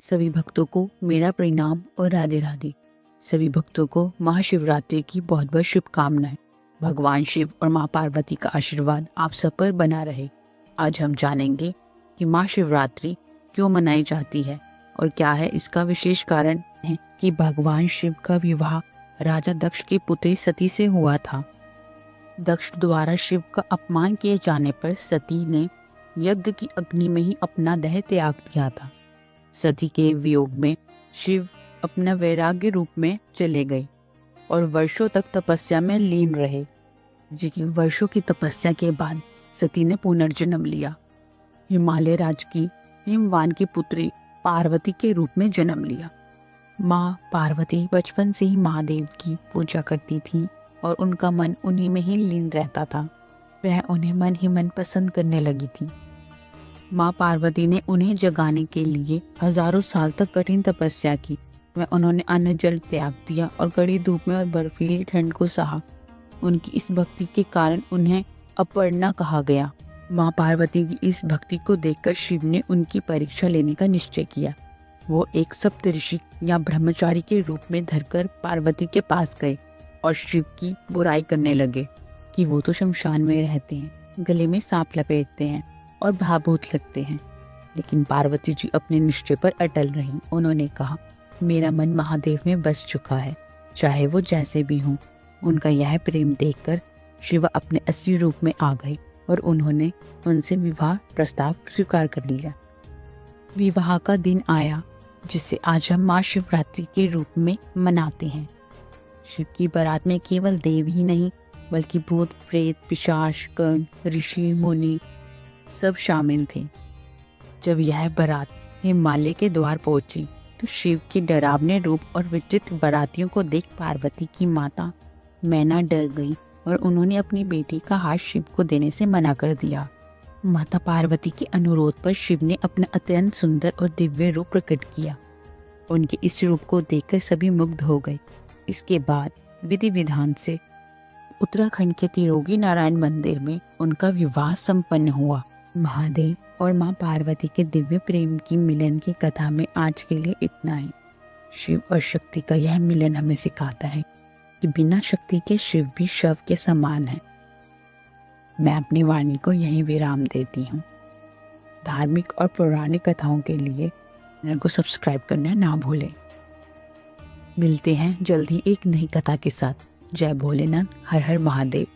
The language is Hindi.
सभी भक्तों को मेरा प्रणाम और राधे राधे। सभी भक्तों को महाशिवरात्रि की बहुत बहुत शुभकामनाएं। भगवान शिव और माँ पार्वती का आशीर्वाद आप सब पर बना रहे। आज हम जानेंगे कि महाशिवरात्रि क्यों मनाई जाती है और क्या है इसका विशेष कारण है कि भगवान शिव का विवाह राजा दक्ष की पुत्री सती से हुआ था। दक्ष द्वारा शिव का अपमान किए जाने पर सती ने यज्ञ की अग्नि में ही अपना देह त्याग दिया था। सती के वियोग में शिव अपना वैराग्य रूप में चले गए और वर्षों तक तपस्या में लीन रहे। जी वर्षों की तपस्या के बाद सती ने पुनर्जन्म लिया। हिमालय राज की हिमवान की पुत्री पार्वती के रूप में जन्म लिया। माँ पार्वती बचपन से ही महादेव की पूजा करती थी और उनका मन उन्हीं में ही लीन रहता था। वह उन्हें मन ही मन पसंद करने लगी थी। माँ पार्वती ने उन्हें जगाने के लिए हजारों साल तक कठिन तपस्या की। वह उन्होंने अन्न जल त्याग दिया और कड़ी धूप में और बर्फीली ठंड को सहा। उनकी इस भक्ति के कारण उन्हें अपर्णा कहा गया। माँ पार्वती की इस भक्ति को देखकर शिव ने उनकी परीक्षा लेने का निश्चय किया। वो एक सप्तऋषि या ब्रह्मचारी के रूप में धरकर पार्वती के पास गए और शिव की बुराई करने लगे कि वो तो शमशान में रहते हैं, गले में सांप लपेटते हैं और भाभूत लगते हैं। लेकिन पार्वती जी अपने निश्चय पर अटल रहीं। उन्होंने कहा, मेरा मन महादेव में बस चुका है, चाहे वो जैसे भी हों। उनका यह प्रेम देखकर शिव अपने असली रूप में आ गए और उन्होंने उनसे विवाह प्रस्ताव स्वीकार कर लिया। विवाह का दिन आया जिसे आज हम महाशिवरात्रि के रूप में मनाते हैं। शिव की बारात में केवल देव ही नहीं बल्कि भूत प्रेत पिशाच कर्ण ऋषि मुनि सब शामिल थे। जब यह बारात हिमालय के द्वार पहुंची तो शिव के डरावने रूप और विचित्र बारातियों को देख पार्वती की माता मैना डर गई और उन्होंने अपनी बेटी का हाथ शिव को देने से मना कर दिया। माता पार्वती के अनुरोध पर शिव ने अपना अत्यंत सुंदर और दिव्य रूप प्रकट किया। उनके इस रूप को देखकर सभी मुग्ध हो गए। इसके बाद विधि विधान से उत्तराखंड के तिरोगी नारायण मंदिर में उनका विवाह संपन्न हुआ। महादेव और माँ पार्वती के दिव्य प्रेम की मिलन की कथा में आज के लिए इतना ही। शिव और शक्ति का यह मिलन हमें सिखाता है कि बिना शक्ति के शिव भी शव के समान है। मैं अपनी वाणी को यहीं विराम देती हूँ। धार्मिक और पौराणिक कथाओं के लिए चैनल को सब्सक्राइब करना ना भूलें। मिलते हैं जल्द ही एक नई कथा के साथ। जय भोलेनाथ, हर हर महादेव।